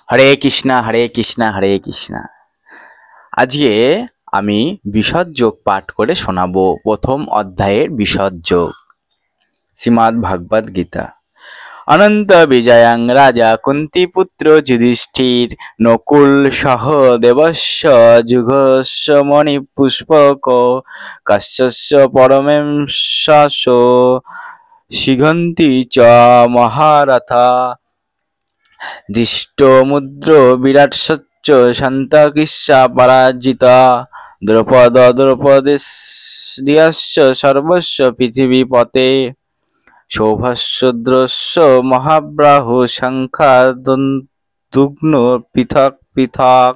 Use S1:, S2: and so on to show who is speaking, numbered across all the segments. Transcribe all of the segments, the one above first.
S1: হরে কৃষ্ণা হরে কৃষ্ণা হরে কৃষ্ণা। আজকে আমি বিশদ যোগ পাঠ করে শোনাবো। প্রথম অধ্যায়ের বিশদ যোগ, শ্রীমদ্ ভাগবত গীতা। অনন্ত বিজয়াং রাজা কুন্তিপুত্র যুধিষ্ঠির নকুল সহ দেবস্য যুগস্য মণিপুষ্পক কশ্যস্য পরমেশ্বসো শিঘন্তি চ মহারথা দৃষ্টমুদ্র বিরাট সচ্চ শান্তকিস্যা পরাজিতা দ্রৌপদীস্য সর্বস্ব পৃথিবীপতে সৌভস্যদ্রস্য মহাব্রাহু শঙ্খাদুগ্ন পৃথক পৃথক।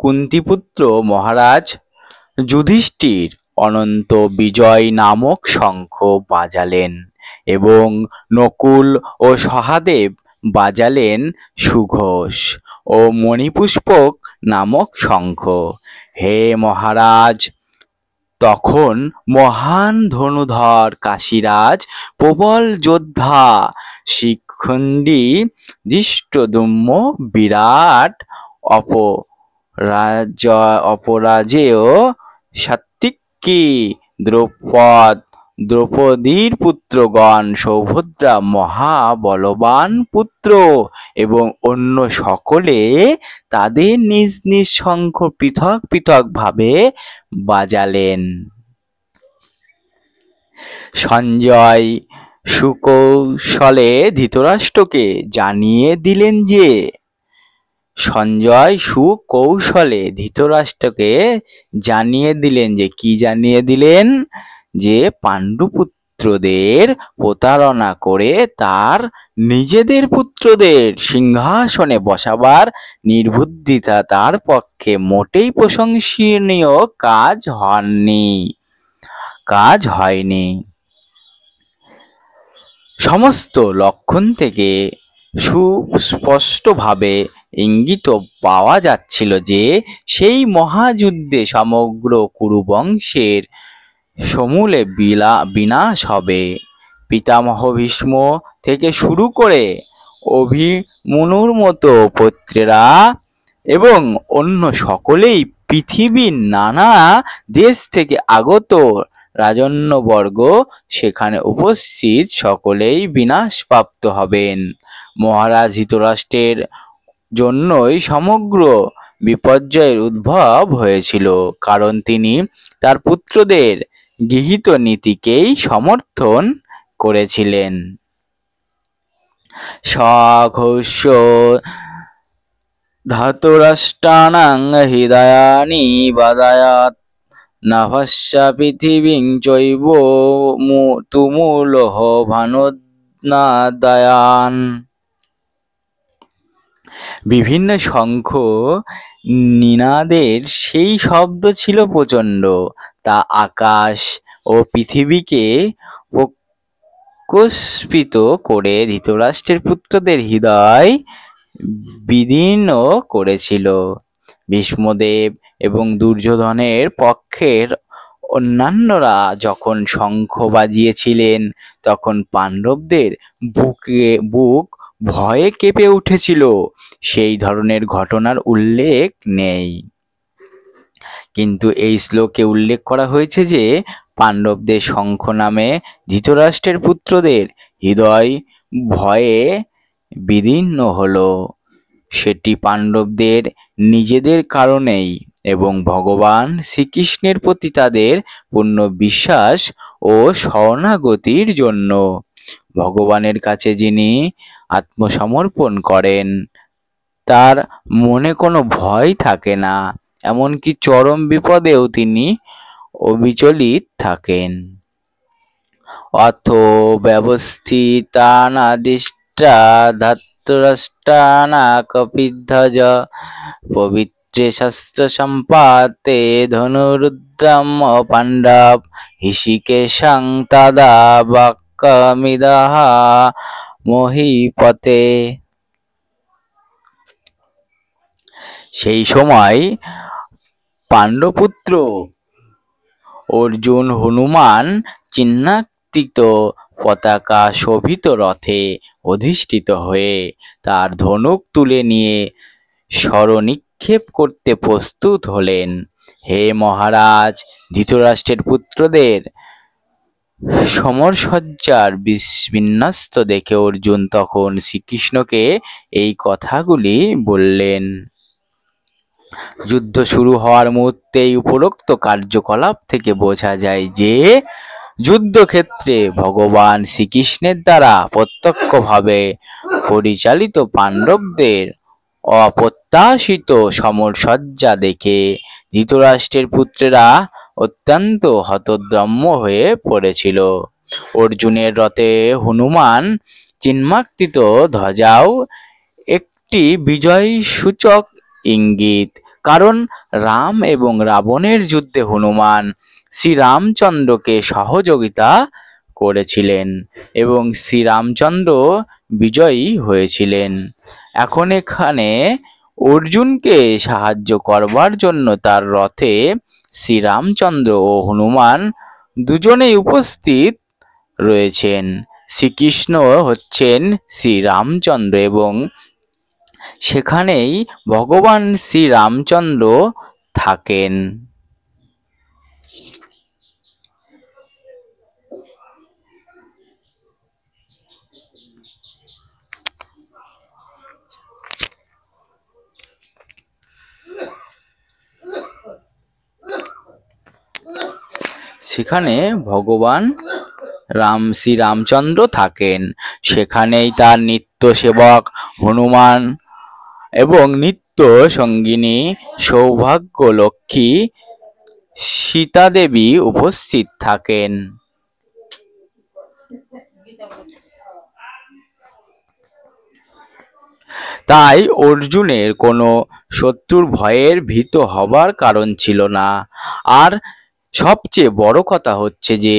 S1: কুন্তিপুত্র মহারাজ যুধিষ্ঠির অনন্ত বিজয় নামক শঙ্খ বাজালেন এবং নকুল ও সহদেব বাজালেন সুঘোষ ও মণিপুষ্পক নামক শঙ্খ। হে মহারাজ, তখন মহান ধনুধর কাশীরাজ প্রবল যোদ্ধা শিখণ্ডী ধৃষ্টদ্যুম্ন বিরাট অপরাজেয় সাত্ত্বিকী দ্রৌপদীর পুত্রগণ সৌভদ্রা মহাবলবান পুত্র এবং অন্য সকলে তাদের নিজ নিজ শঙ্খ পৃথক পৃথক ভাবে বাজালেন। সঞ্জয় সুকৌশলে ধৃতরাষ্ট্রকে জানিয়ে দিলেন যে কি জানিয়ে দিলেন যে পাণ্ডুপুত্রদের প্রতারণা করে তার নিজেদের পুত্রদের সিংহাসনে বসাবার নির্বুদ্ধিতা তার পক্ষে মোটেই প্রশংসনীয় কাজ হয়নি। সমস্ত লক্ষণ থেকে সুস্পষ্টভাবে ইঙ্গিত পাওয়া যাচ্ছিল যে সেই মহাযুদ্ধে সমগ্র কুরুবংশের সমূলে বিনাশ হবে। পিতামহ ভীষ্ম থেকে শুরু করে অভিমন্যুর মতো পুত্রেরা এবং অন্য সকলেই পৃথিবীর নানা দেশ থেকে আগত রাজন্যবর্গ সেখানে উপস্থিত সকলেই বিনাশপ্রাপ্ত হবেন। মহারাজ ধৃতরাষ্ট্রের জন্যই সমগ্র বিপর্যয়ের উদ্ভব হয়েছিল, কারণ তিনি তার পুত্রদের গৃহীত নীতিকেই সমর্থন করেছিলেন। সঘোষ ধাতুরাষ্ট্রাণাং হৃদয়ানি বাদায়াৎ নভস্য পৃথিবীং চৈব তুমুলহ ভানুদায়ান। বিভিন্ন শঙ্খ নিনাদের সেই শব্দ ছিল প্রচণ্ড, তা আকাশ ও পৃথিবীকে প্রকম্পিত করে ধৃতরাষ্ট্রের পুত্রদের হৃদয় বিদীর্ণ করেছিল। ভীষ্মদেব এবং দুর্যোধনের পক্ষের অন্যান্যরা যখন শঙ্খ বাজিয়েছিলেন তখন পাণ্ডবদের বুক ভয়ে কেঁপে উঠেছিল। সেই ধরনের ঘটনার উল্লেখ নেই, কিন্তু এই শ্লোকে উল্লেখ করা হয়েছে যে পাণ্ডবদের শঙ্খ নামে ধৃতরাষ্ট্রের পুত্রদের হৃদয় ভয়ে বিদীর্ণ হলো। সেটি পাণ্ডবদের নিজেদের কারণেই এবং ভগবান শ্রীকৃষ্ণের প্রতি তাদের পূর্ণ বিশ্বাস ও শরণাগতির জন্য। ভগবানের কাছে যিনি আত্মসমর্পণ করেন তার মনে কোনো ভয় থাকে না, এমনকি চরম বিপদেও তিনি অবিচলিত থাকেন। অথ ব্যবস্থিতানাদিষ্টা ধাতরাষ্ট্রাণা কপিধ্বজ পবিত্রে শস্ত্র সম্পাতে ধনুরুদ্রম পাণ্ডব হৃষিকেশং তদা বাক্যমিদঃ মহীপতে। সেই সময় পাণ্ডবপুত্র অর্জুন হনুমান চিহ্নিত পতাকা শোভিত রথে অধিষ্ঠিত হয়ে তার ধনুক তুলে নিয়ে স্বরনিক্ষেপ করতে প্রস্তুত হলেন। হে মহারাজ, ধৃতরাষ্ট্রের পুত্রদের সমরসজ্জার বিন্যস্ত দেখে অর্জুন তখন শ্রীকৃষ্ণকে এই কথাগুলি বললেন। যুদ্ধ শুরু হওয়ার মুহূর্তেই উপরোক্ত কার্যকলাপ থেকে বোঝা যায় যে যুদ্ধক্ষেত্রে ভগবান শ্রীকৃষ্ণের দ্বারা প্রত্যক্ষভাবে পরিচালিত পাণ্ডবদের অপ্রত্যাশিত সমরসজ্জা দেখে ধৃতরাষ্ট্রের পুত্রেরা অত্যন্ত হতোদ্যম্য হয়ে পড়েছিল। অর্জুনের রথে হনুমান চিহ্নাকৃত ধ্বজাও একটি বিজয় সূচক ইঙ্গিত, কারণ রাম এবং রাবণের যুদ্ধে হনুমান শ্রীরামচন্দ্রকে সহযোগিতা করেছিলেন এবং শ্রীরামচন্দ্র বিজয়ী হয়েছিলেন। এখন এখানে অর্জুনকে সাহায্য করবার জন্য তার রথে শ্রীরামচন্দ্র ও হনুমান দুজনেই উপস্থিত রয়েছেন। শ্রীকৃষ্ণ হচ্ছেন শ্রীরামচন্দ্র এবং সেখানেই ভগবান শ্রীরামচন্দ্র থাকেন। সেখানে ভগবান শ্রীরামচন্দ্র থাকেন। সেখানেই তার নিত্য সেবক হনুমান এবং নিত্য সঙ্গিনী সৌভাগ্য লক্ষ্মী সীতা দেবী উপস্থিত থাকেন। তাই অর্জুনের কোনো শত্রুর ভয়ের ভীত হবার কারণ ছিল না। আর সবচেয়ে বড় কথা হচ্ছে যে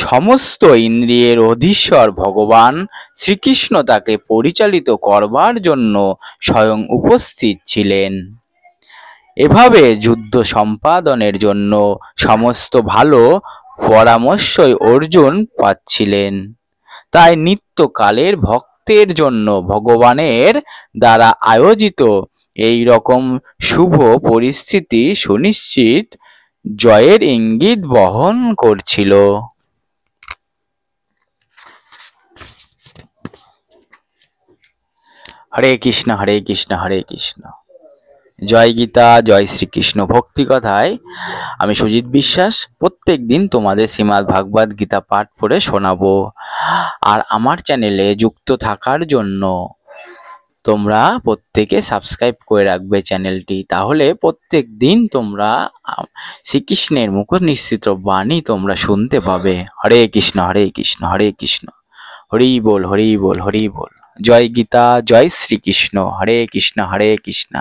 S1: সমস্ত ইন্দ্রিয়ের অধীশ্বর ভগবান শ্রীকৃষ্ণ তাকে পরিচালিত করবার জন্য স্বয়ং উপস্থিত ছিলেন। এভাবে যুদ্ধ সম্পাদনের জন্য সমস্ত ভালো পরামর্শই অর্জুন পাচ্ছিলেন। তাই নিত্যকালের ভক্তের জন্য ভগবানের দ্বারা আয়োজিত এই রকম শুভ পরিস্থিতি সুনিশ্চিত জয়ের ইঙ্গিত বহন করছিল। হরে কৃষ্ণ হরে কৃষ্ণ হরে কৃষ্ণ। জয় গীতা, জয় শ্রীকৃষ্ণ। ভক্তি কথায় আমি সুজিত বিশ্বাস প্রত্যেক দিন তোমাদের শ্রীমদ্ ভাগবত গীতা পাঠ করে শোনাবো। আর আমার চ্যানেলে যুক্ত থাকার জন্য তোমরা প্রত্যেকে সাবস্ক্রাইব করে রাখবে চ্যানেলটি, তাহলে প্রত্যেক দিন তোমরা শ্রীকৃষ্ণের মুখ নিঃসৃত বাণী তোমরা শুনতে পাবে। হরে কৃষ্ণ হরে কৃষ্ণ হরে কৃষ্ণ। হরি বল হরি বল হরি বল। জয় গীতা, জয় শ্রীকৃষ্ণ। হরে কৃষ্ণ হরে কৃষ্ণ।